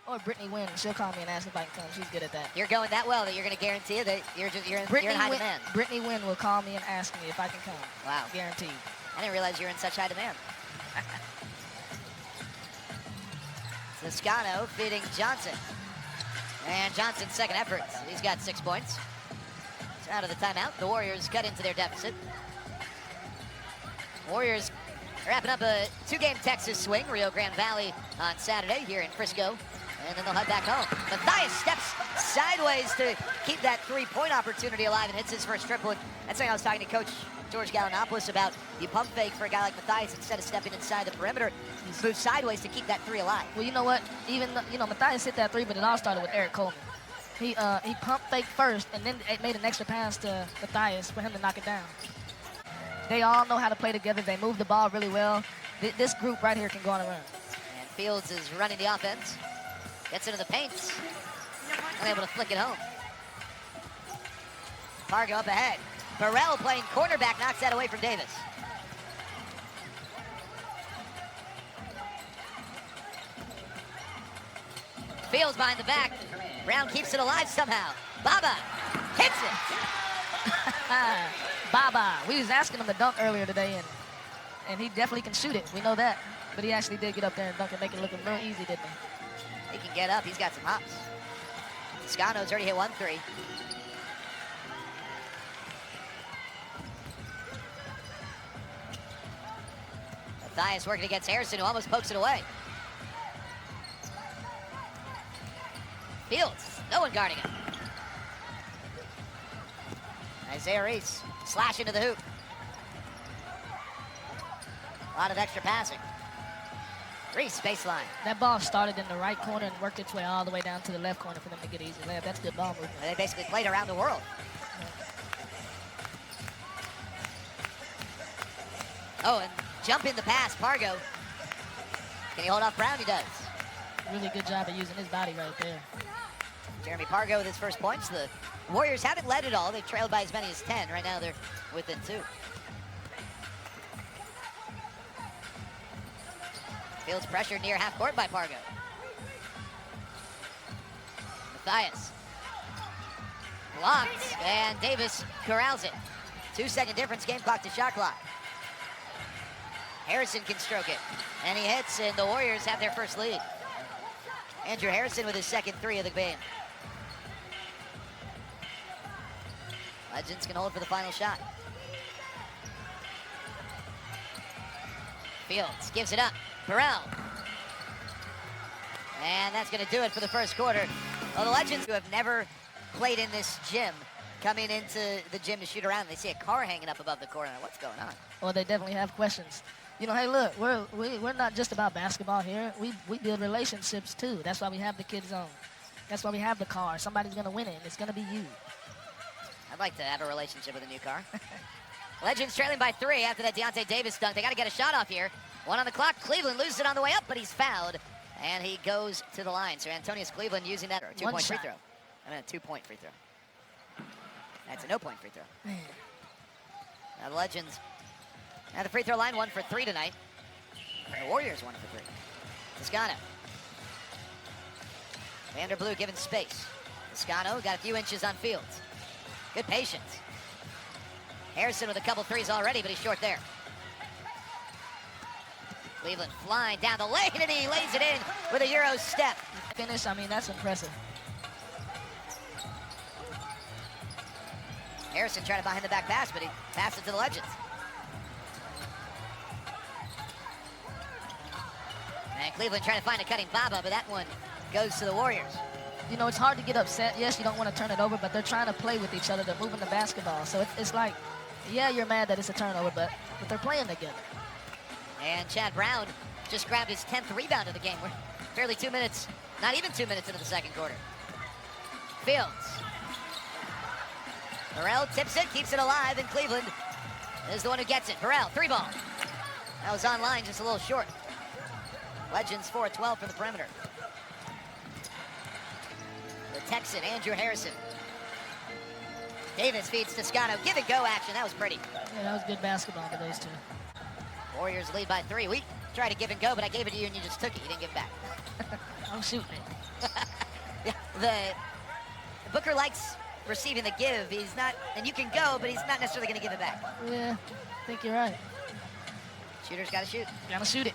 Or Brittany Wynn. She'll call me and ask if I can come. She's good at that. You're going that well that you're going to guarantee it, that you're in high demand. Brittany Wynn will call me and ask me if I can come. Wow. Guaranteed. I didn't realize you were in such high demand. Toscano feeding Johnson. And Johnson's second effort. He's got 6 points. So out of the timeout, the Warriors cut into their deficit. Warriors wrapping up a 2-game Texas swing, Rio Grande Valley on Saturday here in Frisco. And then they'll head back home. Matthias steps sideways to keep that 3-point opportunity alive and hits his first triple. That's something I was talking to Coach George Galanopoulos about. You pump fake for a guy like Matthias instead of stepping inside the perimeter. He's moved sideways to keep that 3 alive. Well, you know what? Even Matthias hit that 3, but it all started with Eric Coleman. He pump faked first and then made an extra pass to Matthias for him to knock it down. They all know how to play together. They move the ball really well. This group right here can go on a run. And Fields is running the offense. Gets into the paint. Unable to flick it home. Pargo up ahead. Burrell playing cornerback, knocks that away from Davis. Fields behind the back. Brown keeps it alive somehow. Baba hits it. Baba. We was asking him to dunk earlier today, and he definitely can shoot it. We know that. But he actually did get up there and dunk it, make it look real easy, didn't he? He can get up. He's got some hops. Toscano's already hit 1 3. Matthias working against Harrison, who almost pokes it away. Fields, no one guarding him. Isaiah Reese, slash into the hoop. A lot of extra passing. Reese, baseline. That ball started in the right corner and worked its way all the way down to the left corner for them to get an easy layup. That's good ball movement. They basically played around the world. Oh, and jump in the pass, Pargo. Can he hold off Brown? He does. Really good job of using his body right there. Jeremy Pargo with his first points. The Warriors haven't led it all. They've trailed by as many as 10. Right now they're within 2. Fields pressured near half court by Pargo. Matthias. Blocked, and Davis corrals it. 2-second difference, game clock to shot clock. Harrison can stroke it, and he hits, and the Warriors have their first lead. Andrew Harrison with his second 3 of the game. Legends can hold for the final shot. Fields gives it up. Burrell. And that's going to do it for the first quarter. Well, the Legends, who have never played in this gym, coming into the gym to shoot around, they see a car hanging up above the corner. What's going on? Well, they definitely have questions. You know, hey, look, we're not just about basketball here. We build relationships, too. That's why we have the Kid Zone. That's why we have the car. Somebody's going to win it, and it's going to be you. I'd like to have a relationship with a new car. Legends trailing by 3 after that Deontay Davis dunk. They got to get a shot off here. 1 on the clock. Cleveland loses it on the way up, but he's fouled, and he goes to the line. So Antonius Cleveland using that 2-point free throw. I mean, a 2-point free throw. That's a no-point free throw. Now the Legends, now the free throw line 1 for 3 tonight. The Warriors 1 for 3. Toscano. Vanderblue given space. Toscano got a few inches on Fields. Good patience. Harrison with a couple threes already, but he's short there. Cleveland flying down the lane, and he lays it in with a Euro step. Finish, I mean, that's impressive. Harrison tried to behind the back pass, but he passed it to the Legends. And Cleveland trying to find a cutting Baba, but that one goes to the Warriors. You know, it's hard to get upset. Yes, you don't want to turn it over, but they're trying to play with each other. They're moving the basketball. So it's like, yeah, you're mad that it's a turnover, but they're playing together. And Chad Brown just grabbed his 10th rebound of the game. We're barely 2 minutes, not even 2 minutes into the second quarter. Fields. Burrell tips it, keeps it alive, and Cleveland is the one who gets it. Burrell, 3-ball. That was on line, just a little short. Legends 4 of 12 from the perimeter. The Texan, Andrew Harrison. Davis feeds Toscano. Give and go action. That was pretty. Yeah, that was good basketball for those two. Warriors lead by 3. We tried to give and go, but I gave it to you and you just took it. You didn't give it back. I'm shooting it. Yeah, Booker likes receiving the give. He's not, and you can go, but he's not necessarily going to give it back. Yeah, I think you're right. Shooter's got to shoot. Gotta shoot it.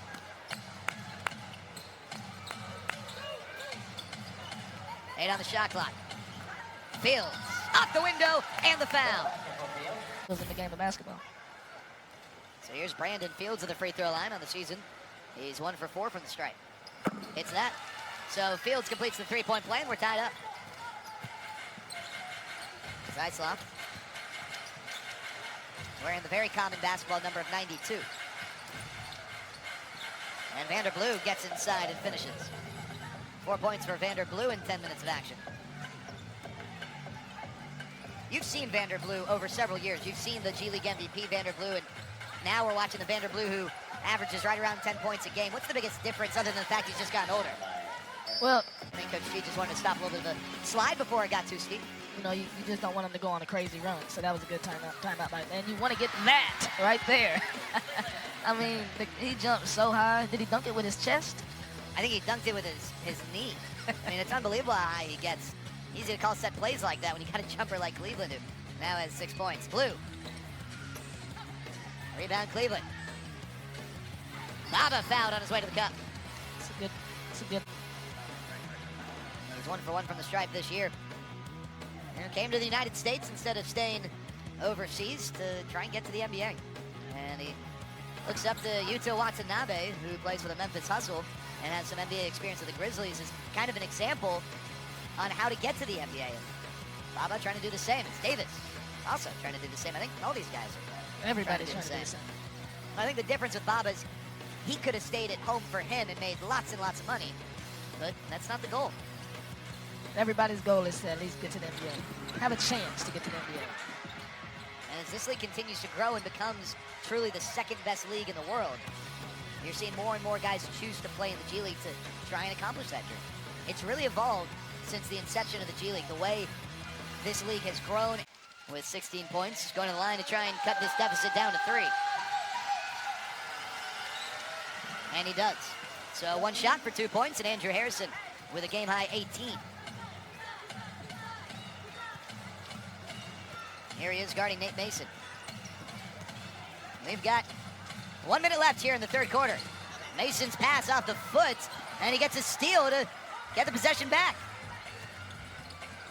Eight on the shot clock. Fields off the window and the foul. Was in the game of basketball. So here's Brandon Fields at the free throw line on the season. He's 1 for 4 from the stripe. Hits that. So Fields completes the three-point play, and we're tied up. Zaislav wearing the very common basketball number of 92. And Vanderblue gets inside and finishes. 4 points for Vanderblue in 10 minutes of action. You've seen Vanderblue over several years. You've seen the G League MVP Vanderblue, and now we're watching the Vanderblue who averages right around 10 points a game. What's the biggest difference other than the fact he's just gotten older? Well, I think Coach G just wanted to stop a little bit of a slide before it got too steep. You know, you just don't want him to go on a crazy run. So that was a good timeout by him. And you want to get that right there. I mean, he jumped so high. Did he dunk it with his chest? I think he dunked it with his knee. I mean, it's unbelievable how high he gets. Easy to call set plays like that when you got a jumper like Cleveland do. Now has 6 points. Blue. Rebound Cleveland. Baba fouled on his way to the cup. It's a good. He's 1 for 1 from the stripe this year. And came to the United States instead of staying overseas to try and get to the NBA. And he looks up to Yuta Watanabe, who plays for the Memphis Hustle and has some NBA experience with the Grizzlies, as kind of an example on how to get to the NBA. And Baba trying to do the same. It's Davis also trying to do the same. I think all these guys are Everybody's trying to do the same. I think the difference with Baba is he could have stayed at home for him and made lots and lots of money, but that's not the goal. Everybody's goal is to at least get to the NBA. Have a chance to get to the NBA. And as this league continues to grow and becomes truly the second best league in the world, you're seeing more and more guys choose to play in the G League to try and accomplish that dream. It's really evolved since the inception of the G League. The way this league has grown with 16 points. He's going to the line to try and cut this deficit down to 3. And he does. So 1 shot for 2 points, and Andrew Harrison with a game-high 18. Here he is guarding Nate Mason. We've got 1 minute left here in the third quarter. Mason's pass off the foot, and he gets a steal to get the possession back.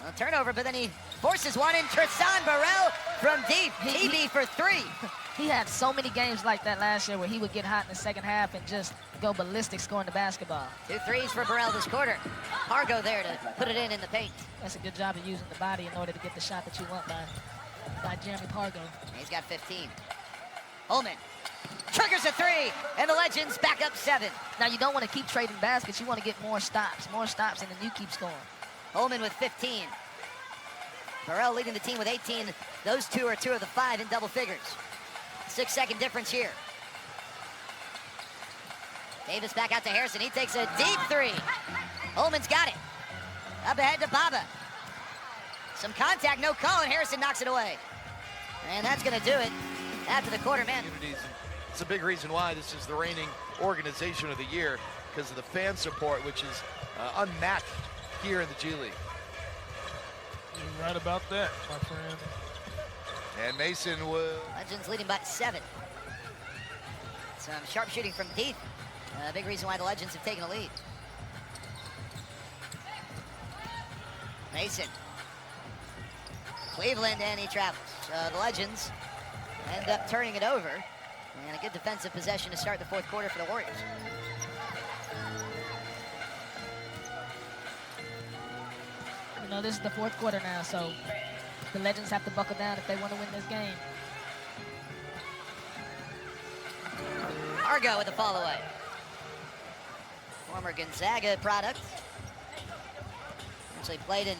Well, turnover, but then he forces one in. Tristan Burrell from deep. TB for 3. He had so many games like that last year where he would get hot in the second half and just go ballistic scoring the basketball. 2 threes for Burrell this quarter. Pargo there to put it in the paint. That's a good job of using the body in order to get the shot that you want by Jeremy Pargo. He's got 15. Holman triggers a 3, and the Legends back up 7. Now, you don't want to keep trading baskets. You want to get more stops, and then you keep scoring. Holman with 15. Burrell leading the team with 18. Those two are 2 of the 5 in double figures. 6-second difference here. Davis back out to Harrison. He takes a deep 3. Holman's got it. Up ahead to Baba. Some contact, no call, and Harrison knocks it away. And that's going to do it after the quarter, man. It's a big reason why this is the reigning organization of the year, because of the fan support, which is unmatched here in the G League. You're right about that, my friend. And Mason will... Legends leading by 7. Some sharp shooting from deep. A big reason why the Legends have taken a lead. Mason. Cleveland, and he travels. The Legends end up turning it over. And a good defensive possession to start the fourth quarter for the Warriors. You know, this is the fourth quarter now, so the Legends have to buckle down if they want to win this game. Argo with the fall away. Former Gonzaga product. Actually played in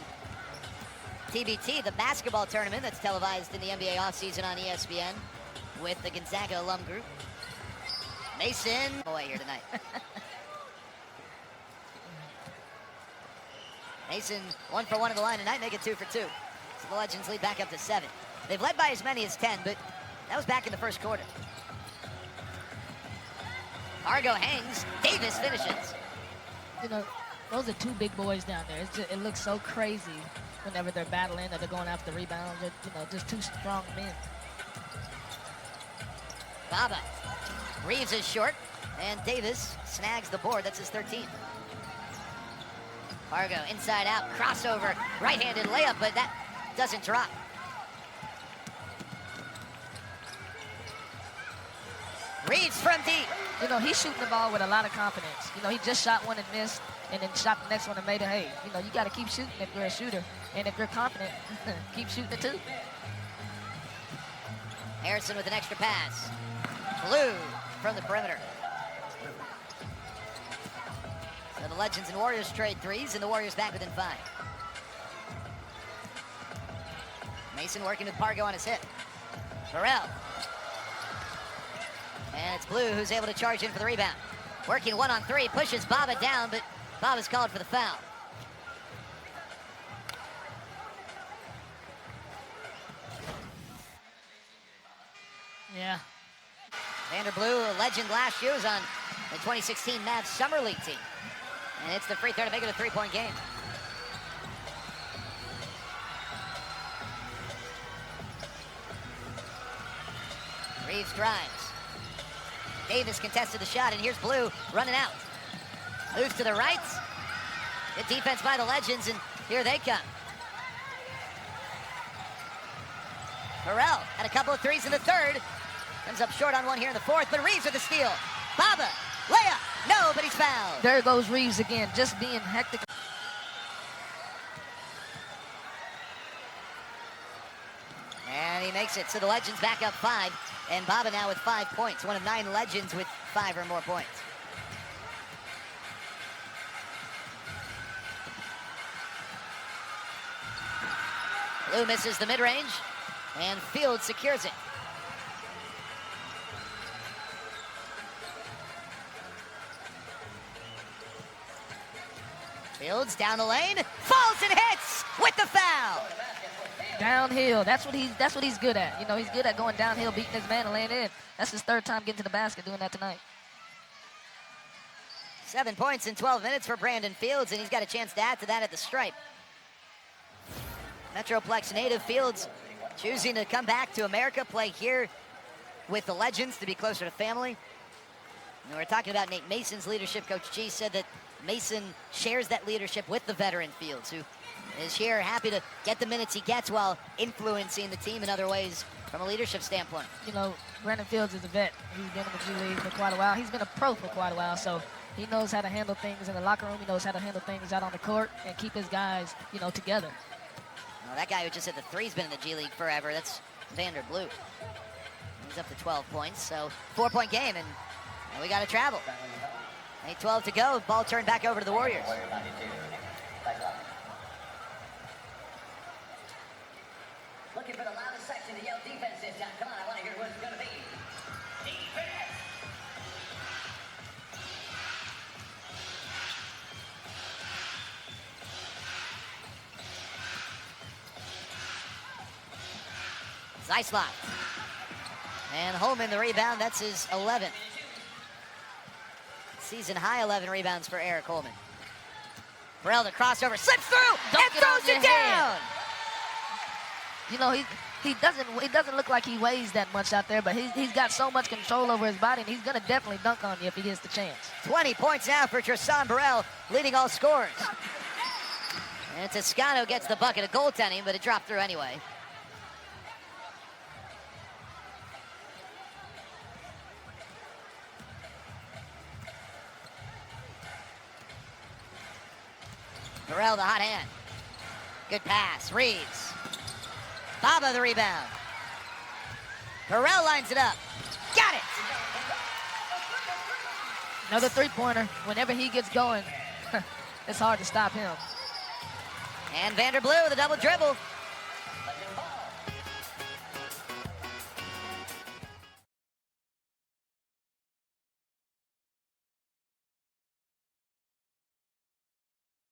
TBT, the basketball tournament that's televised in the NBA offseason on ESPN with the Gonzaga alum group. Mason away here tonight. Mason 1 for 1 at the line tonight, make it 2 for 2. So the Legends lead back up to 7. They've led by as many as 10, but that was back in the first quarter. Argo hangs, Davis finishes. You know, Those are two big boys down there. It looks so crazy whenever they're battling or they're going after the rebounds. They're, just two strong men. Baba. Reeves is short, and Davis snags the board. That's his 13th. Fargo inside out, crossover, right-handed layup, but that doesn't drop. Reeves from deep. He's shooting the ball with a lot of confidence. He just shot one and missed, and then shot the next one and made it. Hey, you got to keep shooting if you're a shooter. And if you're confident, keep shooting it too. Harrison with an extra pass. Blue from the perimeter. So the Legends and Warriors trade threes, and the Warriors back within 5. Mason working with Pargo on his hip. Burrell. And it's Blue who's able to charge in for the rebound. Working 1-on-3, pushes Baba down, but Baba's called for the foul. Yeah. Vander Blue, a legend last year, was on the 2016 Mavs Summer League team. And it's the free throw to make it a 3-point game. Reeves drives. Davis contested the shot, and here's Blue running out. Moves to the right. Good defense by the Legends, and here they come. Burrell had a couple of threes in the third. Comes up short on one here in the fourth, but Reeves with the steal. Baba, layup, no, but he's fouled. There goes Reeves again, just being hectic. And he makes it, so the Legends back up 5, and Baba now with 5 points, one of 9 Legends with 5 or more points. Blue misses the mid-range, and Fields secures it. Fields down the lane, falls and hits with the foul. Downhill, that's what he's good at. He's good at going downhill, beating his man and laying in. That's his 3rd time getting to the basket doing that tonight. 7 points in 12 minutes for Brandon Fields, and he's got a chance to add to that at the stripe. Metroplex native Fields choosing to come back to America, play here with the Legends to be closer to family. And we're talking about Nate Mason's leadership. Coach G said that Mason shares that leadership with the veteran Fields, who is here happy to get the minutes he gets while influencing the team in other ways from a leadership standpoint. Brandon Fields is a vet. He's been in the G League for quite a while. He's been a pro for quite a while, so he knows how to handle things in the locker room. He knows how to handle things out on the court and keep his guys, together. Well, that guy who just hit the three's been in the G League forever. That's Vander Blue. He's up to 12 points, so 4-point game, and we got to travel. 8:12 to go. Ball turned back over to the Warriors. Looking for the loudest section to yell defense this time. Come on, I want to hear what it's going to be. Defense! Zeislot. And Holman the rebound. That's his 11th. Season high 11 rebounds for Eric Holman. Burrell the crossover, slips through, and throws it down! He doesn't look like he weighs that much out there, but he's got so much control over his body, and he's going to definitely dunk on you if he gets the chance. 20 points now for Tristan Burrell, leading all scorers. And Toscano gets the bucket of goaltending, but it dropped through anyway. Burrell the hot hand. Good pass, Reeves. Baba the rebound. Burrell lines it up. Got it! Another 3-pointer. Whenever he gets going, it's hard to stop him. And Vander Blue with a double dribble.